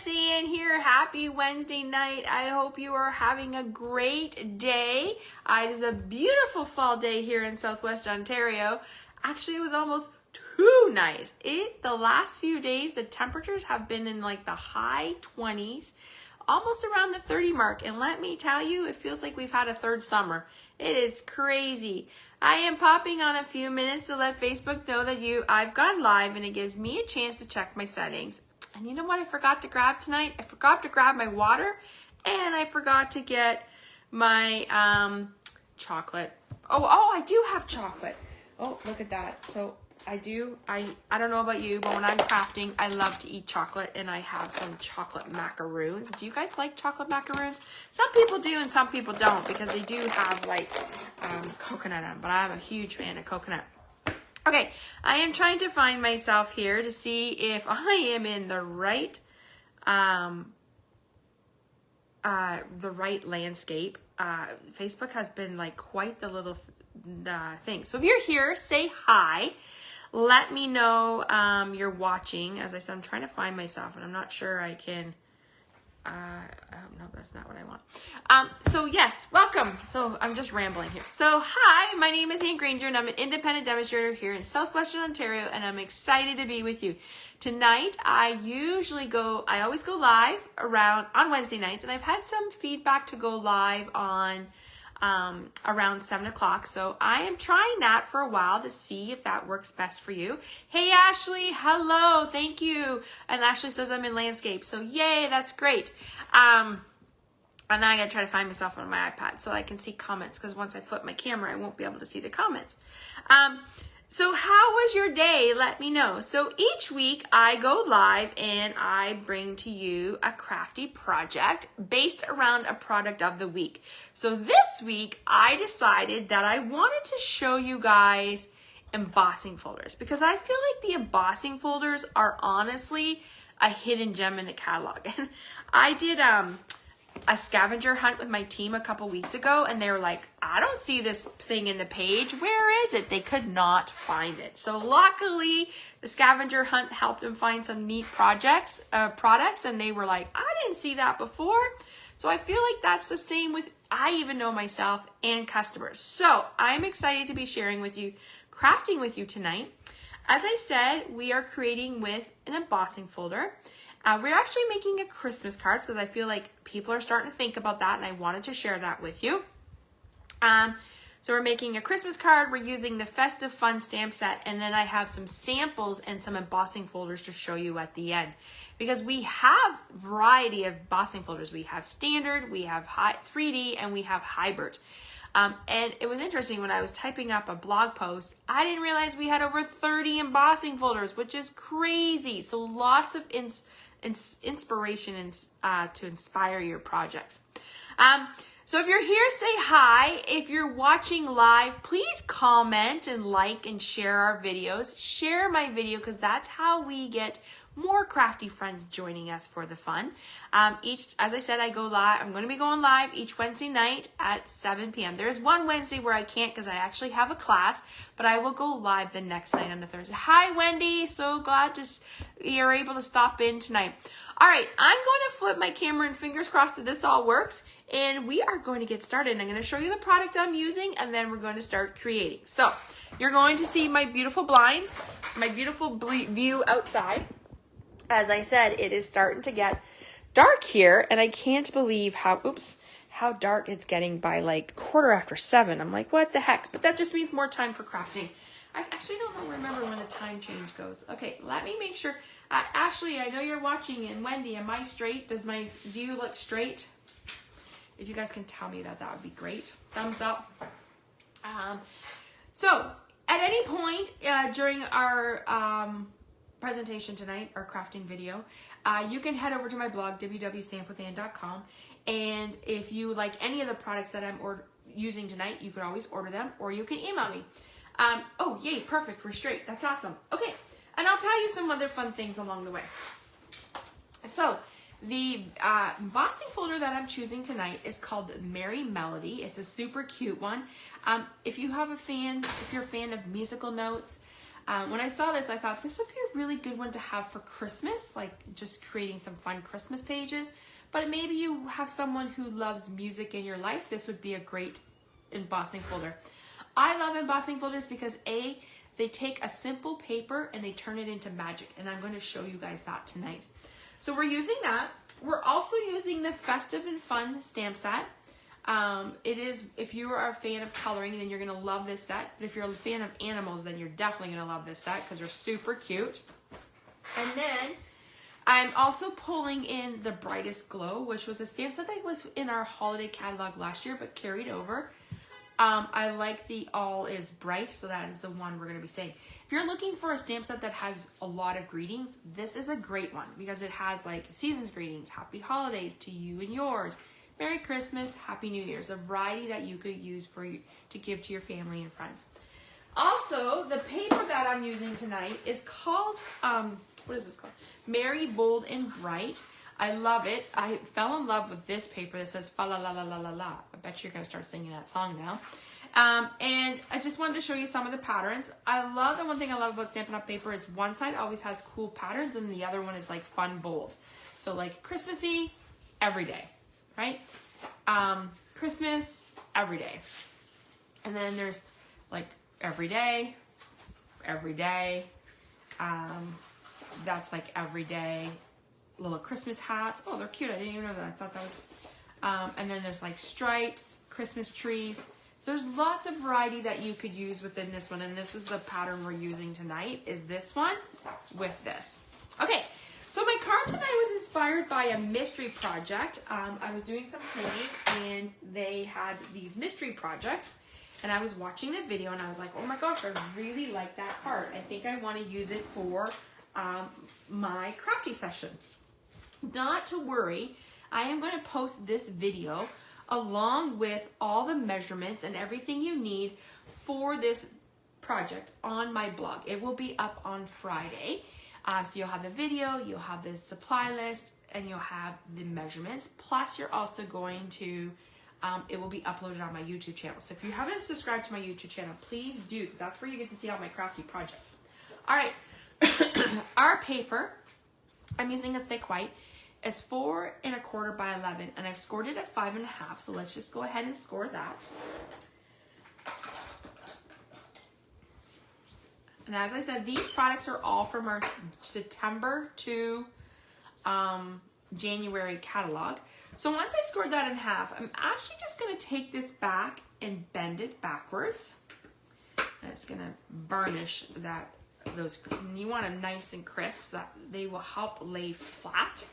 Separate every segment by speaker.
Speaker 1: it's Ann here. Happy Wednesday night. I hope you are having a great day. It is a beautiful fall day here in Southwest Ontario. Actually, it was almost too nice. The last few days, the temperatures have been in like the high 20s, almost around the 30 mark. And let me tell you, it feels like we've had a third summer. It is crazy. I am popping on a few minutes to let Facebook know that I've gone live, and it gives me a chance to check my settings. And you know what I forgot to grab tonight? I forgot to grab my water, and I forgot to get my chocolate. Oh, I do have chocolate. Oh, look at that. So I don't know about you, but when I'm crafting, I love to eat chocolate, and I have some chocolate macaroons. Do you guys like chocolate macaroons? Some people do and some people don't, because they do have like coconut in them, but I'm a huge fan of coconut. Okay, I am trying to find myself here to see if I am in the right landscape. Facebook has been like quite the little thing. So if you're here, say hi. Let me know you're watching. As I said, I'm trying to find myself, and I'm not sure I can. No, that's not what I want. So yes, welcome. So I'm just rambling here. So hi, my name is Ann Granger, and I'm an independent demonstrator here in Southwestern Ontario, and I'm excited to be with you. Tonight, I always go live on Wednesday nights, and I've had some feedback to go live on around 7 o'clock. So I am trying that for a while to see if that works best for you. Hey, Ashley. Hello. Thank you. And Ashley says I'm in landscape. So yay, that's great. And now I got to try to find myself on my iPad so I can see comments, because once I flip my camera, I won't be able to see the comments. So how was your day? Let me know. So each week I go live and I bring to you a crafty project based around a product of the week. So this week I decided that I wanted to show you guys embossing folders, because I feel like the embossing folders are honestly a hidden gem in the catalog. And I did a scavenger hunt with my team a couple weeks ago, and they were like, I don't see this thing in the page. Where is it? They could not find it. So luckily, the scavenger hunt helped them find some neat products, and they were like, I didn't see that before. So I feel like that's the same with, I even know myself and customers. So I'm excited to be sharing with you, crafting with you tonight. As I said, we are creating with an embossing folder. We're actually making a Christmas cards, because I feel like people are starting to think about that, and I wanted to share that with you. So we're making a Christmas card. We're using the Festive Fun Stamp Set, and then I have some samples and some embossing folders to show you at the end, because we have a variety of embossing folders. We have standard, we have 3D, and we have hybrid. And it was interesting, when I was typing up a blog post, I didn't realize we had over 30 embossing folders, which is crazy. So lots of inspiration to inspire your projects. So if you're here, say hi. If you're watching live, please comment and like and share our videos. Share my video, because that's how we get more crafty friends joining us for the fun. As I said, I go live. I'm going to be going live each Wednesday night at 7 p.m. There's one Wednesday where I can't, because I actually have a class, but I will go live the next night on the Thursday. Hi, Wendy. So glad you're able to stop in tonight. All right, I'm going to flip my camera, and fingers crossed that this all works, and we are going to get started. I'm going to show you the product I'm using, and then we're going to start creating. So you're going to see my beautiful blinds, my beautiful view outside. As I said, it is starting to get dark here, and I can't believe how dark it's getting by like 7:15. I'm like, what the heck? But that just means more time for crafting. I actually don't remember when the time change goes. Okay, let me make sure. Ashley, I know you're watching, and Wendy, am I straight? Does my view look straight? If you guys can tell me that would be great. Thumbs up. So at any point during our presentation tonight, our crafting video, you can head over to my blog, www.stampwithann.com, and if you like any of the products that I'm using tonight, you can always order them, or you can email me. Oh, yay, perfect, we're straight. That's awesome. Okay, and I'll tell you some other fun things along the way. So the embossing folder that I'm choosing tonight is called Merry Melody. It's a super cute one. If you're a fan of musical notes, When I saw this, I thought this would be a really good one to have for Christmas, like just creating some fun Christmas pages. But maybe you have someone who loves music in your life. This would be a great embossing folder. I love embossing folders because A, they take a simple paper and they turn it into magic. And I'm going to show you guys that tonight. So we're using that. We're also using the Festive and Fun Stamp Set. It is, if you are a fan of coloring, then you're going to love this set. But if you're a fan of animals, then you're definitely going to love this set because they're super cute. And then I'm also pulling in the Brightest Glow, which was a stamp set that was in our holiday catalog last year, but carried over. I like the All is Bright, so that is the one we're going to be saying. If you're looking for a stamp set that has a lot of greetings, this is a great one because it has like season's greetings, happy holidays to you and yours, Merry Christmas, Happy New Year's, a variety that you could use to give to your family and friends. Also, the paper that I'm using tonight is called, what is this called? Merry, Bold, and Bright. I love it. I fell in love with this paper that says fa la la la la la la. I bet you're going to start singing that song now. And I just wanted to show you some of the patterns. I love, the one thing I love about Stampin' Up! Paper is one side always has cool patterns and the other one is like fun, bold. So like Christmassy, every day, right? Christmas, every day. And then there's like every day. That's like every day. Little Christmas hats. Oh, they're cute. I didn't even know that. I thought that was, and then there's like stripes, Christmas trees. So there's lots of variety that you could use within this one. And this is the pattern we're using tonight, is this one with this. Okay, so my card tonight was inspired by a mystery project. I was doing some training and they had these mystery projects. And I was watching the video and I was like, oh my gosh, I really like that card. I think I want to use it for my crafty session. Not to worry, I am going to post this video along with all the measurements and everything you need for this project on my blog. It will be up on Friday. So you'll have the video, you'll have the supply list, and you'll have the measurements. Plus you're also going to, it will be uploaded on my YouTube channel. So if you haven't subscribed to my YouTube channel, please do, because that's where you get to see all my crafty projects. All right, our paper, I'm using a thick white. It's 4 1/4 by 11, and I've scored it at 5 1/2. So let's just go ahead and score that. And as I said, these products are all from our September to January catalog. So once I scored that in half, I'm actually just going to take this back and bend it backwards. And it's going to burnish that. You want them nice and crisp so that they will help lay flat.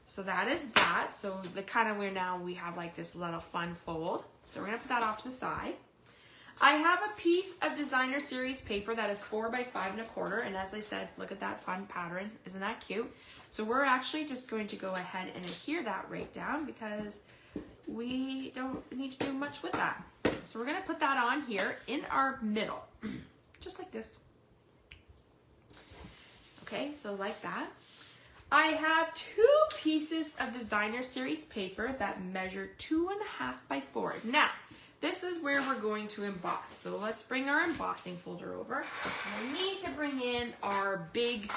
Speaker 1: So that is that. So the kind of where now we have like this little fun fold. So we're gonna put that off to the side. I have a piece of designer series paper that is 4 by 5 1/4. And as I said, look at that fun pattern. Isn't that cute? So we're actually just going to go ahead and adhere that right down because we don't need to do much with that. So we're gonna put that on here in our middle, just like this. Okay, so like that. I have 2 pieces of designer series paper that measure 2 1/2 by 4. Now, this is where we're going to emboss. So let's bring our embossing folder over. And we need to bring in our big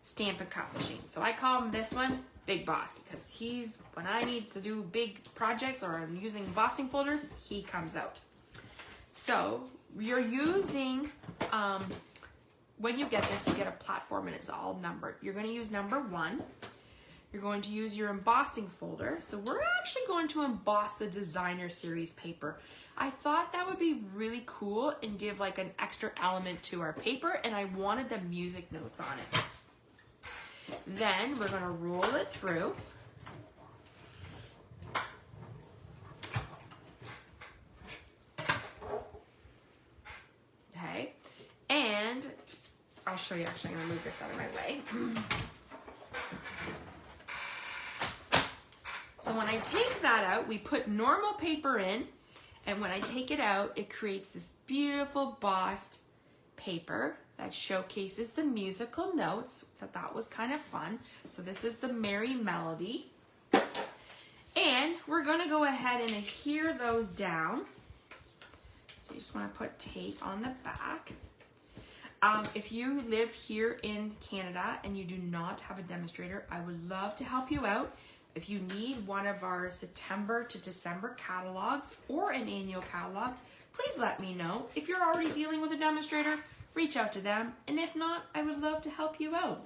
Speaker 1: Stampin' Cup machine. So I call him this one Big Boss because he's, when I need to do big projects or I'm using embossing folders, he comes out. So you're using, when you get this, you get a platform and it's all numbered. You're going to use number 1. You're going to use your embossing folder. So we're actually going to emboss the designer series paper. I thought that would be really cool and give like an extra element to our paper, and I wanted the music notes on it. Then we're going to roll it through. Okay, and I'll show you. Actually, I'm going to move this out of my way. So when I take that out, we put normal paper in, and when I take it out, it creates this beautiful bossed paper that showcases the musical notes. That was kind of fun. So this is the Merry Melody. And we're going to go ahead and adhere those down. So you just want to put tape on the back. If you live here in Canada and you do not have a demonstrator, I would love to help you out. If you need one of our September to December catalogs or an annual catalog, please let me know. If you're already dealing with a demonstrator, reach out to them. And if not, I would love to help you out.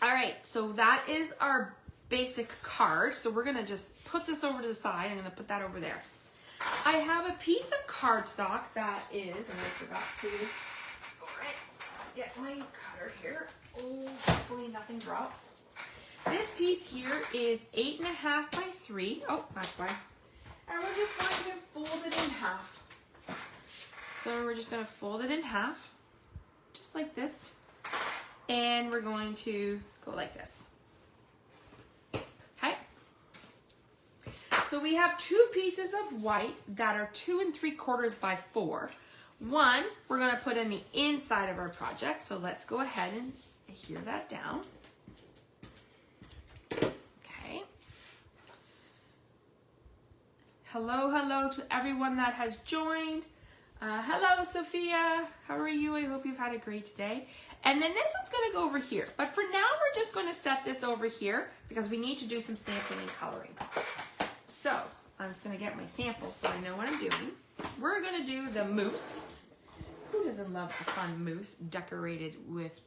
Speaker 1: All right, so that is our basic card. So we're gonna just put this over to the side. I'm gonna put that over there. I have a piece of cardstock that is, and I forgot to score it. Let's get my cutter here. Oh, hopefully nothing drops. This piece here is 8.5 by 3. Oh, that's why. And we're just going to fold it in half. So we're just going to fold it in half, just like this. And we're going to go like this. Okay. So we have 2 pieces of white that are 2 3/4 by 4. One, we're going to put in the inside of our project. So let's go ahead and adhere that down. Okay. Hello to everyone that has joined. Hello, Sophia. How are you? I hope you've had a great day. And then this one's going to go over here. But for now, we're just going to set this over here because we need to do some stamping and coloring. So I'm just going to get my sample so I know what I'm doing. We're going to do the moose. Who doesn't love a fun moose decorated with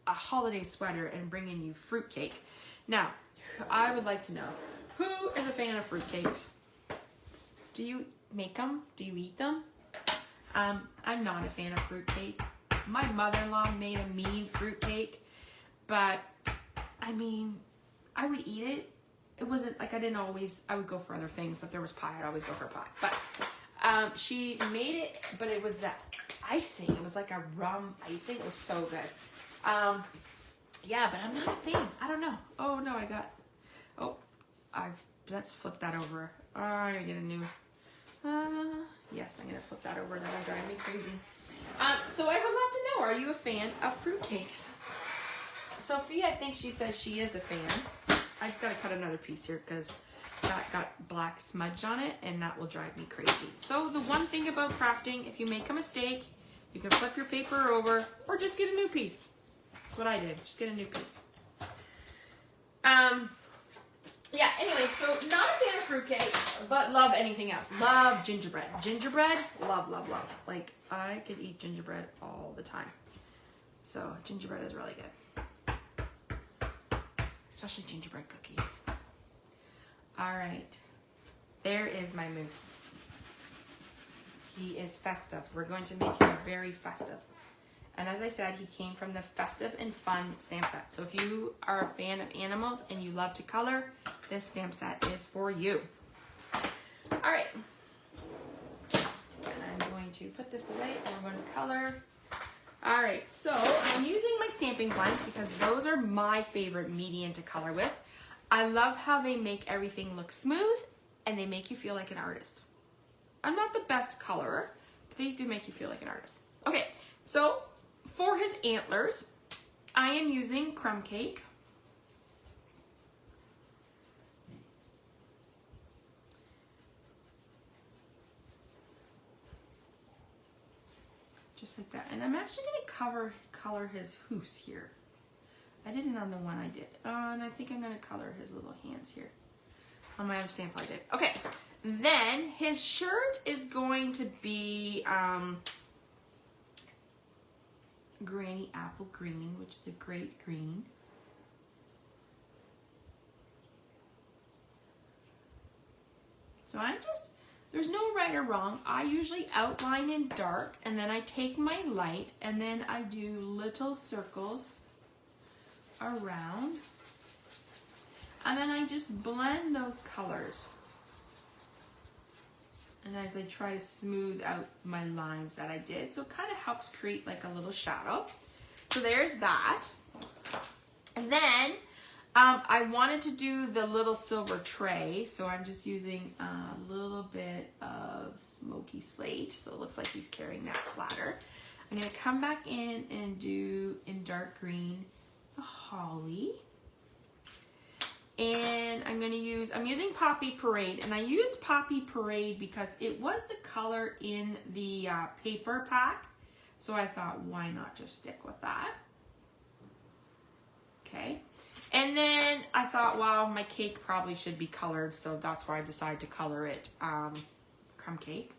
Speaker 1: a holiday sweater and bringing you fruitcake? Now, I would like to know, who is a fan of fruitcakes? Do you make them? Do you eat them? I'm not a fan of fruitcake. My mother-in-law made a mean fruitcake, but I mean, I would eat it. It wasn't like I would go for other things. If there was pie, I'd always go for pie. But she made it, but it was that icing. It was like a rum icing. It was so good. Yeah, but I'm not a fan. I don't know. Oh no, let's flip that over. Oh, I'm gonna get a new. Yes, I'm gonna flip that over. That'll drive me crazy. So I would love to know, are you a fan of fruitcakes? Sophia, I think she says she is a fan. I just gotta cut another piece here because that got black smudge on it and that will drive me crazy. So the one thing about crafting, if you make a mistake, you can flip your paper over or just get a new piece. That's what I did, just get a new piece. Yeah, anyway, so not a fan of fruitcake, but love anything else. Love gingerbread. Gingerbread, love. Like, I could eat gingerbread all the time. So, gingerbread is really good. Especially gingerbread cookies. All right. There is my moose. He is festive. We're going to make him very festive. And as I said, he came from the Festive and Fun Stamp Set. So if you are a fan of animals and you love to color, this stamp set is for you. All right. And I'm going to put this away and we're going to color. All right, so I'm using my stamping blends because those are my favorite medium to color with. I love how they make everything look smooth and they make you feel like an artist. I'm not the best colorer, but these do make you feel like an artist. Okay, so for his antlers, I am using crumb cake. Just like that. And I'm actually going to color his hoofs here. I didn't on the one I did. And I think I'm going to color his little hands here. On my other stamp I did. Okay. Then his shirt is going to be Granny Apple Green, which is a great green. So there's no right or wrong. I usually outline in dark and then I take my light and then I do little circles around. And then I just blend those colors. And as I try to smooth out my lines that I did. So it kind of helps create like a little shadow. So there's that. And then I wanted to do the little silver tray. So I'm just using a little bit of smoky slate. So it looks like he's carrying that platter. I'm going to come back in and do in dark green the holly. And I'm using Poppy Parade. And I used Poppy Parade because it was the color in the paper pack. So I thought, why not just stick with that? Okay. And then I thought, well, my cake probably should be colored, so that's why I decided to color it crumb cake.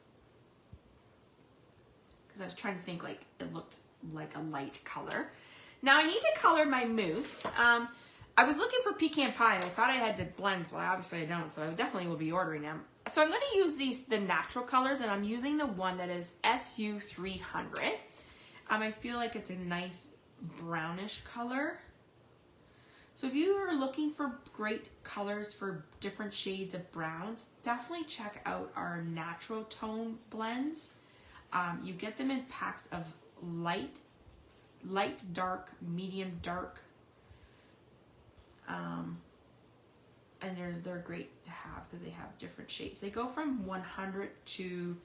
Speaker 1: Because I was trying to think like it looked like a light color. Now I need to color my mousse. I was looking for pecan pie and I thought I had the blends. Well, obviously I don't, so I definitely will be ordering them. So I'm going to use the natural colors, and I'm using the one that is SU300. I feel like it's a nice brownish color. So if you are looking for great colors for different shades of browns, definitely check out our natural tone blends. You get them in packs of light, dark, medium dark, and they're great to have because they have different shades. They go from 100 to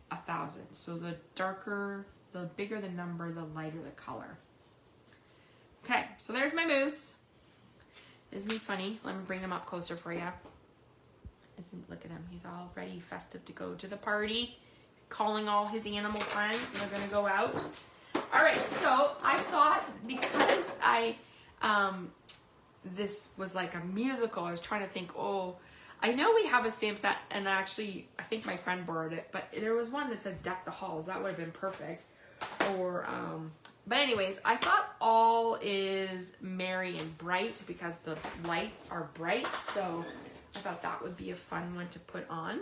Speaker 1: 1,000. So the darker, the bigger the number, the lighter the color. Okay, so there's my mousse. Isn't he funny? Let me bring him up closer for you. Look at him. He's all ready, festive to go to the party. He's calling all his animal friends and they're gonna go out. All right, so I thought because this was like a musical, I was trying to think, oh, I know we have a stamp set, and actually, I think my friend borrowed it, but there was one that said Deck the Halls. That would have been perfect. Or, but anyways, I thought all is merry and bright because the lights are bright, so I thought that would be a fun one to put on.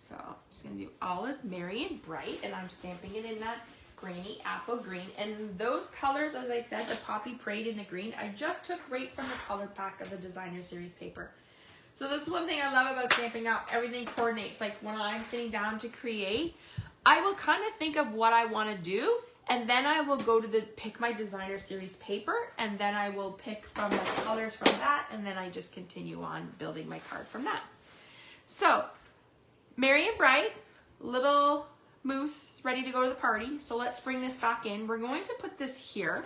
Speaker 1: So I'm just going to do all is merry and bright, and I'm stamping it in that grainy apple green. And those colors, as I said, the Poppy Parade and the green, I just took right from the color pack of the Designer Series paper. So that's one thing I love about Stampin' Up. Everything coordinates. Like when I'm sitting down to create, I will kind of think of what I want to do, and then I will go to pick my Designer Series paper, and then I will pick from the colors from that, and then I just continue on building my card from that. So, merry and bright, little mousse ready to go to the party. So let's bring this back in. We're going to put this here.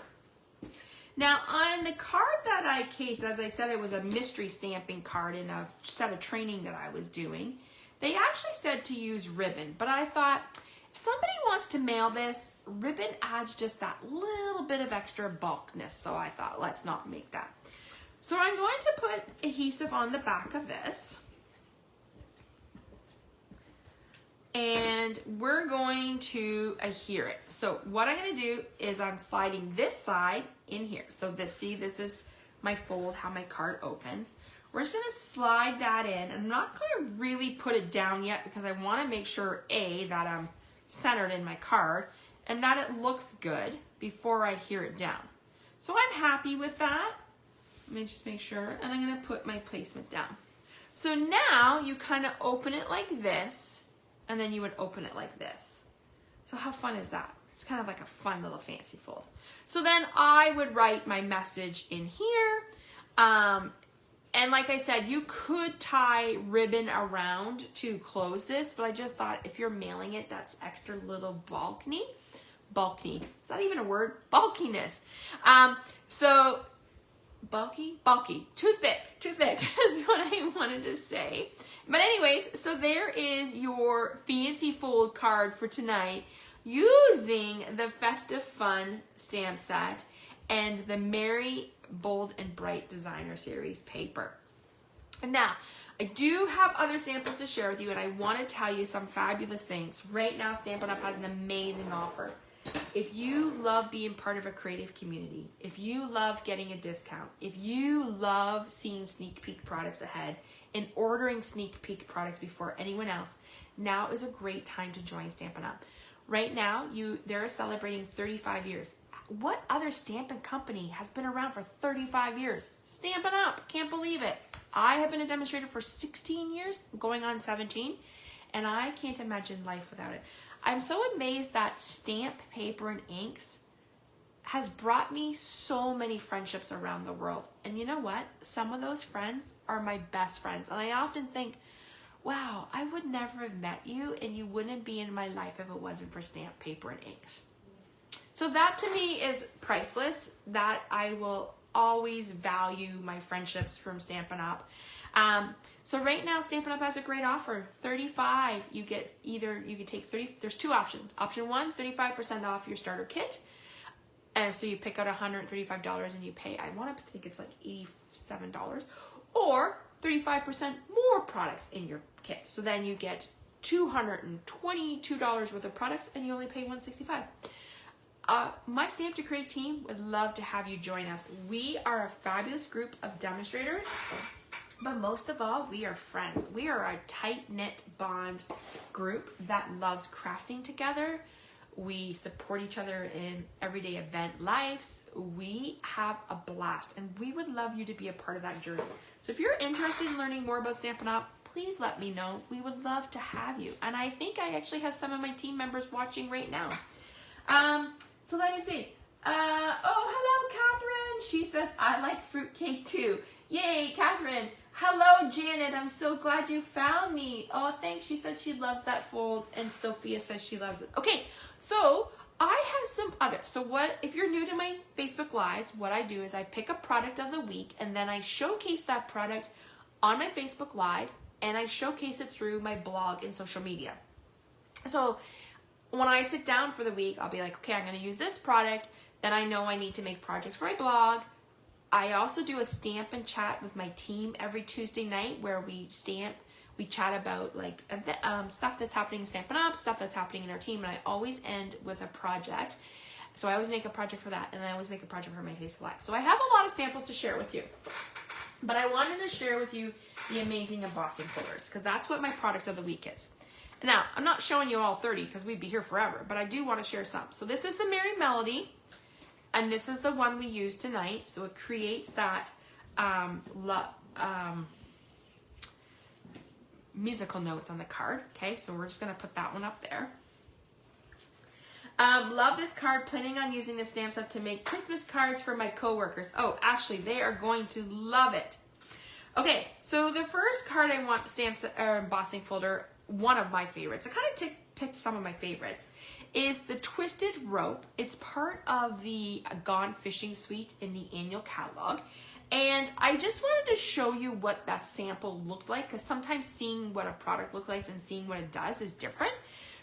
Speaker 1: Now on the card that I cased, as I said, it was a mystery stamping card in a set of training that I was doing. They actually said to use ribbon, but I thought if somebody wants to mail this, ribbon adds just that little bit of extra bulkness. So I thought, let's not make that. So I'm going to put adhesive on the back of this. And we're going to adhere it. So what I'm going to do is I'm sliding this side in here. So this is my fold, how my card opens. We're just going to slide that in. I'm not going to really put it down yet because I want to make sure, A, that I'm centered in my card and that it looks good before I adhere it down. So I'm happy with that. Let me just make sure. And I'm going to put my placement down. So now you kind of open it like this. And then you would open it like this. So how fun is that? It's kind of like a fun little fancy fold. So then I would write my message in here. And like I said, you could tie ribbon around to close this, but I just thought if you're mailing it, that's extra little bulky. Is that even a word? Bulkiness. So bulky, too thick is what I wanted to say. But anyways, so there is your fancy fold card for tonight using the Festive Fun Stamp Set and the Merry, Bold, and Bright Designer Series paper. And now, I do have other samples to share with you, and I want to tell you some fabulous things. Right now, Stampin' Up! Has an amazing offer. If you love being part of a creative community, if you love getting a discount, if you love seeing sneak peek products ahead and ordering sneak peek products before anyone else, now is a great time to join Stampin' Up! Right now, they're celebrating 35 years. What other stamping company has been around for 35 years? Stampin' Up! Can't believe it. I have been a demonstrator for 16 years, going on 17, and I can't imagine life without it. I'm so amazed that stamp, paper, and inks has brought me so many friendships around the world. And you know what? Some of those friends are my best friends. And I often think, wow, I would never have met you and you wouldn't be in my life if it wasn't for stamp, paper, and inks. So that to me is priceless. That I will always value my friendships from Stampin' Up. So right now, Stampin' Up has a great offer. $35, you get either, you can take 30, there's two options. Option one, 35% off your starter kit. And so you pick out $135 and you pay, I want to think it's like $87, or 35% more products in your kit. So then you get $222 worth of products and you only pay $165. My Stamp to Create team would love to have you join us. We are a fabulous group of demonstrators, but most of all, we are friends. We are a tight-knit bond group that loves crafting together. We support each other in everyday event lives. We have a blast, and we would love you to be a part of that journey. So if you're interested in learning more about Stampin' Up, please let me know. We would love to have you. And I think I actually have some of my team members watching right now. So let me see. Oh, hello, Catherine. She says, I like fruitcake too. Yay, Catherine. Hello, Janet. I'm so glad you found me. Oh, thanks. She said she loves that fold, and Sophia says she loves it. Okay, so I have some others. So what, if you're new to my Facebook Lives, what I do is I pick a product of the week, and then I showcase that product on my Facebook Live, and I showcase it through my blog and social media. So when I sit down for the week, I'll be like, okay, I'm going to use this product. Then I know I need to make projects for my blog. I also do a stamp and chat with my team every Tuesday night where we chat about like stuff that's happening in Stampin' Up, stuff that's happening in our team, and I always end with a project. So I always make a project for that, and I always make a project for my Facebook Live. So I have a lot of samples to share with you. But I wanted to share with you the amazing embossing folders, because that's what my product of the week is. Now, I'm not showing you all 30 because we'd be here forever, but I do want to share some. So this is the Merry Melody, and this is the one we use tonight. So it creates that musical notes on the card. Okay, so we're just going to put that one up there. Love this card. Planning on using the stamp set to make Christmas cards for my coworkers. Oh, Ashley, they are going to love it. Okay, so the first card I want stamp set, embossing folder, one of my favorites, I kind of picked some of my favorites, is the Twisted Rope. It's part of the Gone Fishing Suite in the annual catalog. And I just wanted to show you what that sample looked like, because sometimes seeing what a product looks like and seeing what it does is different.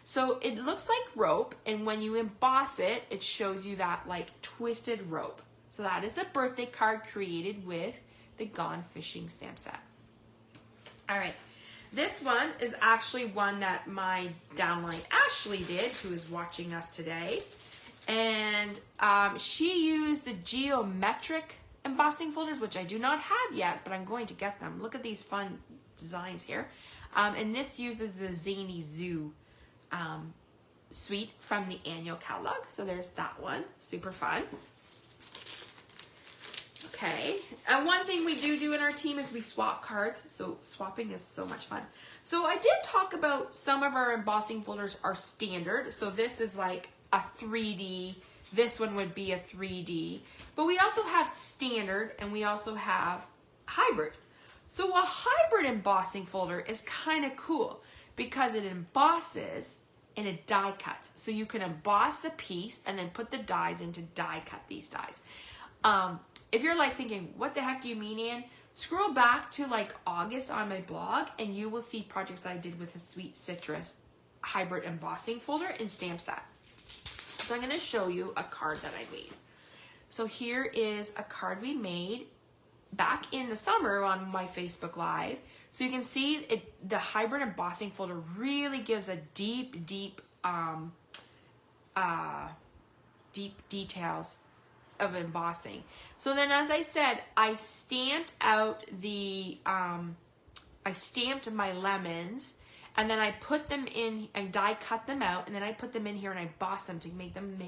Speaker 1: So it looks like rope, and when you emboss it, it shows you that like twisted rope. So that is a birthday card created with the Gone Fishing stamp set. All right, this one is actually one that my downline Ashley did, who is watching us today. And she used the geometric embossing folders, which I do not have yet, but I'm going to get them. Look at these fun designs here. And this uses the Zany Zoo suite from the annual catalog. So there's that one, super fun. Okay, one thing we do in our team is we swap cards. So swapping is so much fun. So I did talk about some of our embossing folders are standard. So this is like a 3D. This one would be a 3D. But we also have standard, and we also have hybrid. So a hybrid embossing folder is kind of cool because it embosses and it die cuts. So you can emboss the piece and then put the dies into die cut these dies. If you're like thinking, what the heck do you mean, Anne? Scroll back to like August on my blog and you will see projects that I did with a Sweet Citrus hybrid embossing folder in stamp set. So I'm gonna show you a card that I made. So here is a card we made back in the summer on my Facebook Live. So you can see it, the hybrid embossing folder really gives a deep details of embossing. So then, as I said, I stamped out the, I stamped my lemons, and then I put them in and die cut them out, and then I put them in here and I embossed them to make them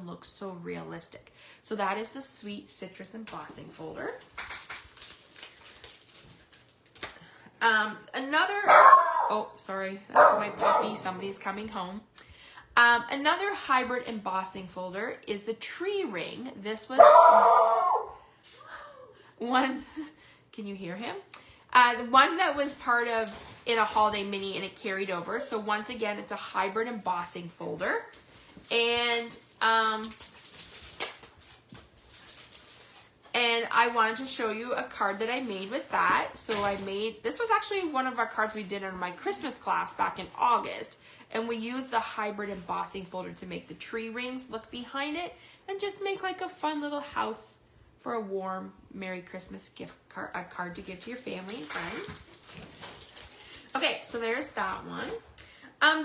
Speaker 1: look so realistic. So that is the Sweet Citrus embossing folder. Another, oh, sorry, that's my puppy. Somebody's coming home. Another hybrid embossing folder is the Tree Ring. This was one, can you hear him? The one that was part of in a holiday mini and it carried over. So once again, it's a hybrid embossing folder. And And I wanted to show you a card that I made with that. So this was actually one of our cards we did in my Christmas class back in August. And we used the hybrid embossing folder to make the tree rings look behind it and just make like a fun little house for a warm Merry Christmas gift card, a card to give to your family and friends. Okay, so there's that one.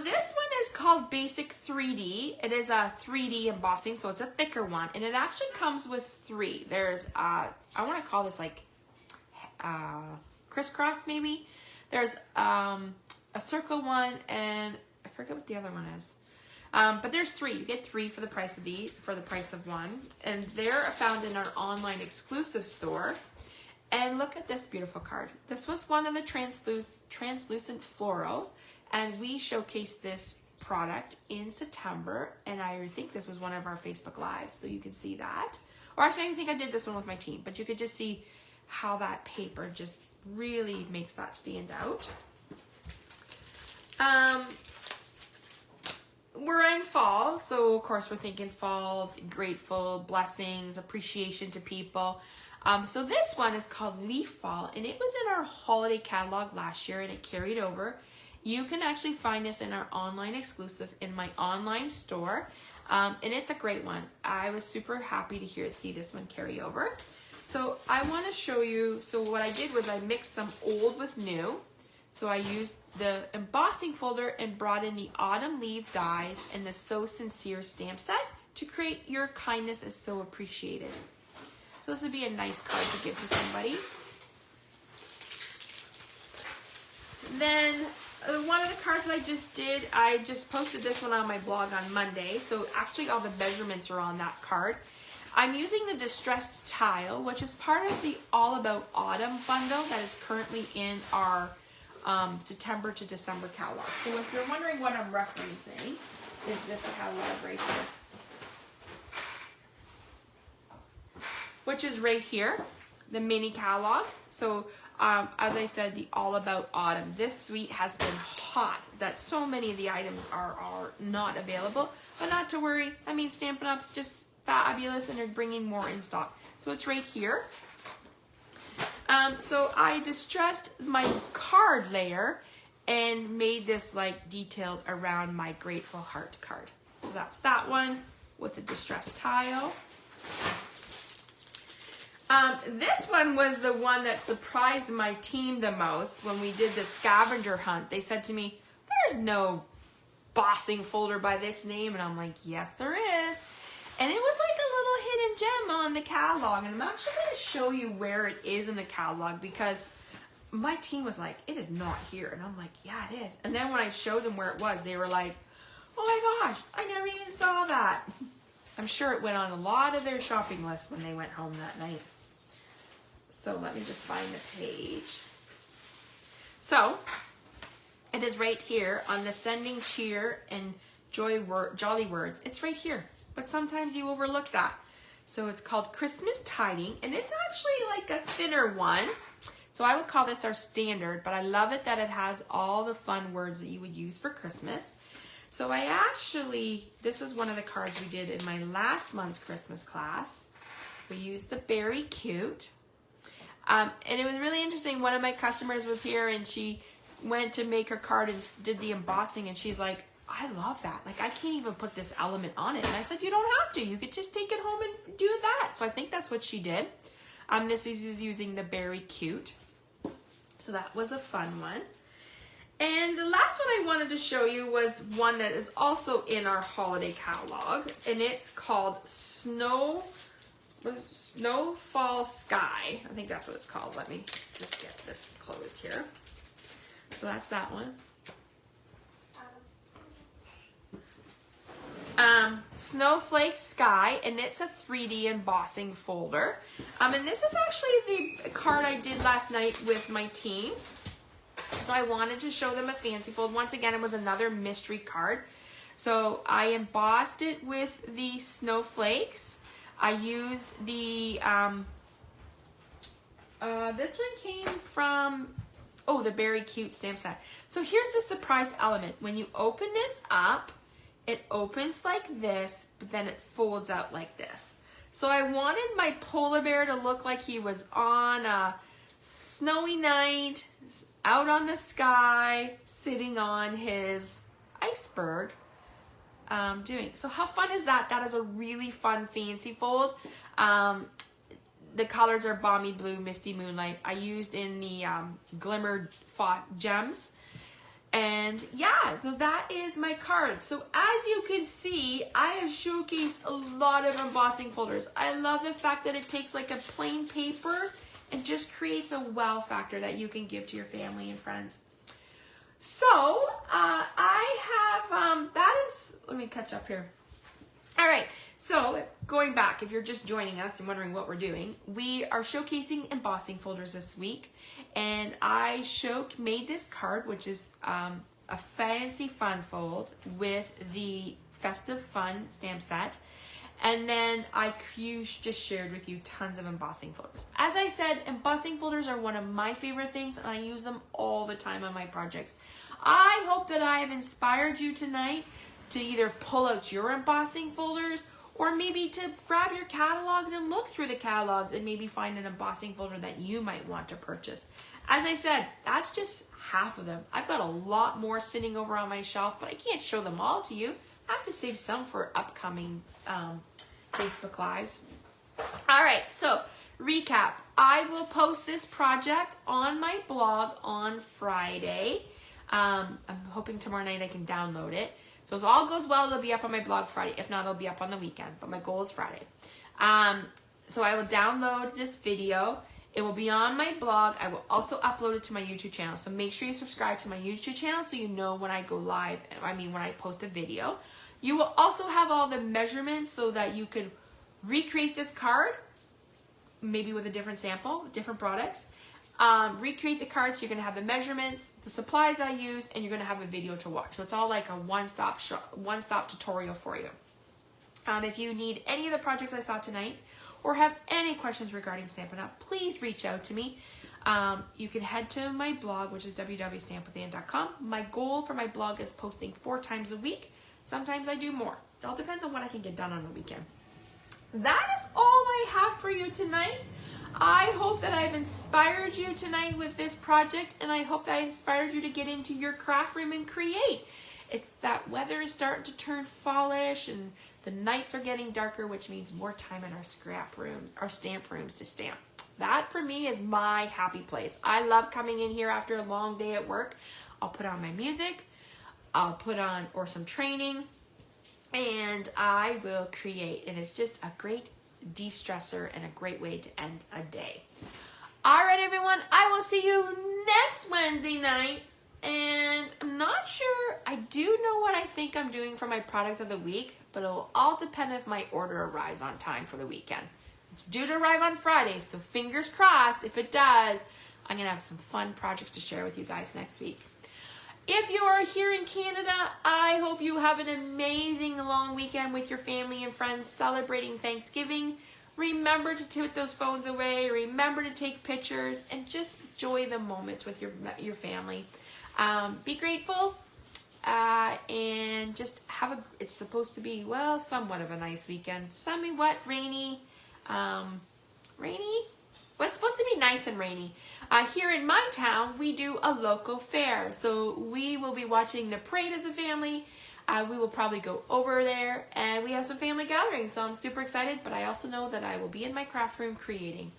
Speaker 1: This one is called Basic 3D. It is a 3D embossing, so it's a thicker one, and it actually comes with 3. There's, I want to call this like crisscross maybe. There's a circle one, and I forget what the other one is. But there's 3. You get 3 for the price of 1, and they're found in our online exclusive store. And look at this beautiful card. This was one of the translucent florals. And we showcased this product in September, and I think this was one of our Facebook Lives, so you can see that. Or actually, I think I did this one with my team, but you could just see how that paper just really makes that stand out. We're in fall, so of course we're thinking fall, grateful, blessings, appreciation to people. So this one is called Leaf Fall, and it was in our holiday catalog last year, and it carried over. You can actually find this in our online exclusive in my online store, and it's a great one. I was super happy to see this one carry over. So I want to show you, so what I did was I mixed some old with new. So I used the embossing folder and brought in the autumn leaf dies and the So Sincere stamp set to create Your Kindness is So Appreciated. So this would be a nice card to give to somebody. Then one of the cards I just posted this one on my blog on Monday. So actually all the measurements are on that card. I'm using the distressed tile, which is part of the All About Autumn bundle that is currently in our September to December catalog. So if you're wondering what I'm referencing, is this catalog right here. Which is right here, the mini catalog. So as I said, the All About Autumn. This suite has been hot, that so many of the items are not available, but not to worry. I mean, Stampin' Up's just fabulous, and they're bringing more in stock. So it's right here. So I distressed my card layer and made this like detailed around my Grateful Heart card. So that's that one with the distressed tile. This one was the one that surprised my team the most when we did the scavenger hunt. They said to me, there's no bossing folder by this name. And I'm like, yes, there is. And it was like a little hidden gem on the catalog. And I'm actually going to show you where it is in the catalog because my team was like, it is not here. And I'm like, yeah, it is. And then when I showed them where it was, they were like, oh my gosh, I never even saw that. I'm sure it went on a lot of their shopping list when they went home that night. So let me just find the page. So it is right here on the Sending Cheer and Jolly Words. It's right here, but sometimes you overlook that. So it's called Christmas Tiding, and it's actually like a thinner one. So I would call this our standard, but I love it that it has all the fun words that you would use for Christmas. So this is one of the cards we did in my last month's Christmas class. We used the Berry Cute. And it was really interesting. One of my customers was here and she went to make her card and did the embossing, and she's like, I love that. Like, I can't even put this element on it. And I said, you don't have to. You could just take it home and do that. So I think that's what she did. This is using the Berry Cute. So that was a fun one. And the last one I wanted to show you was one that is also in our holiday catalog. And it's called Snowfall Sky. I think that's what it's called. Let me just get this closed here. So that's that one. Snowflake Sky, and it's a 3D embossing folder. And this is actually the card I did last night with my team. So I wanted to show them a fancy fold. Once again, it was another mystery card. So I embossed it with the snowflakes. I used the, this one came from, the Berry Cute stamp set. So here's the surprise element. When you open this up, it opens like this, but then it folds out like this. So I wanted my polar bear to look like he was on a snowy night, out on the sky, sitting on his iceberg, doing. So how fun is that? That is a really fun fancy fold. The colors are Balmy Blue, Misty Moonlight. I used in the Glimmer Fought Gems. And yeah, so that is my card. So as you can see, I have showcased a lot of embossing folders. I love the fact that it takes like a plain paper and just creates a wow factor that you can give to your family and friends. So I have, that is, let me catch up here. All right, so going back, if you're just joining us and wondering what we're doing, we are showcasing embossing folders this week. And I made this card, which is a fancy fun fold with the Festive Fun Stamp Set. And then I just shared with you tons of embossing folders. As I said, embossing folders are one of my favorite things, and I use them all the time on my projects. I hope that I have inspired you tonight to either pull out your embossing folders or maybe to grab your catalogs and look through the catalogs and maybe find an embossing folder that you might want to purchase. As I said, that's just half of them. I've got a lot more sitting over on my shelf, but I can't show them all to you. I have to save some for upcoming Facebook Lives. All right, so recap. I will post this project on my blog on Friday. I'm hoping tomorrow night I can download it. So as all goes well, it'll be up on my blog Friday. If not, it'll be up on the weekend, but my goal is Friday. So I will download this video. It will be on my blog. I will also upload it to my YouTube channel. So make sure you subscribe to my YouTube channel so you know when I go live, when I post a video. You will also have all the measurements so that you could recreate this card, maybe with a different sample, different products. Recreate the card, so you're going to have the measurements, the supplies I used, and you're going to have a video to watch. So it's all like a one-stop tutorial for you. If you need any of the projects I saw tonight or have any questions regarding Stampin' Up, please reach out to me. You can head to my blog, which is www.stampwithan.com. My goal for my blog is posting 4 times a week. Sometimes I do more. It all depends on what I can get done on the weekend. That is all I have for you tonight. I hope that I've inspired you tonight with this project, and I hope that I inspired you to get into your craft room and create. It's that weather is starting to turn fallish, and the nights are getting darker, which means more time in our stamp rooms to stamp. That for me is my happy place. I love coming in here after a long day at work. I'll put on my music, I'll put on some training, and I will create. And it's just a great de-stressor and a great way to end a day. All right, everyone, I will see you next Wednesday night. And I'm not sure, I do know what I think I'm doing for my product of the week, but it'll all depend if my order arrives on time for the weekend. It's due to arrive on Friday, so fingers crossed. If it does, I'm going to have some fun projects to share with you guys next week. If you are here in Canada, I hope you have an amazing long weekend with your family and friends celebrating Thanksgiving. Remember to put those phones away. Remember to take pictures and just enjoy the moments with your family. Be grateful and just it's supposed to be, well, somewhat of a nice weekend. Sunny, wet, rainy. Rainy? Well, it's supposed to be nice and rainy. Here in my town, we do a local fair. So we will be watching the parade as a family. We will probably go over there, and we have some family gatherings. So I'm super excited, but I also know that I will be in my craft room creating.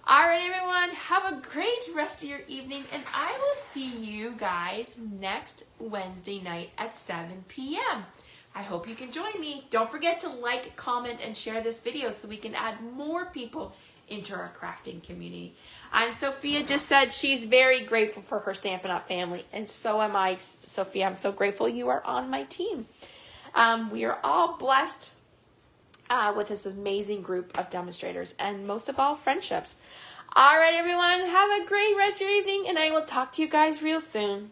Speaker 1: All right, everyone, have a great rest of your evening, and I will see you guys next Wednesday night at 7 p.m. I hope you can join me. Don't forget to like, comment, and share this video so we can add more people into our crafting community. And Sophia just said she's very grateful for her Stampin' Up family, and so am I, Sophia. I'm so grateful you are on my team. We are all blessed with this amazing group of demonstrators, and most of all, friendships. All right, everyone, have a great rest of your evening, and I will talk to you guys real soon.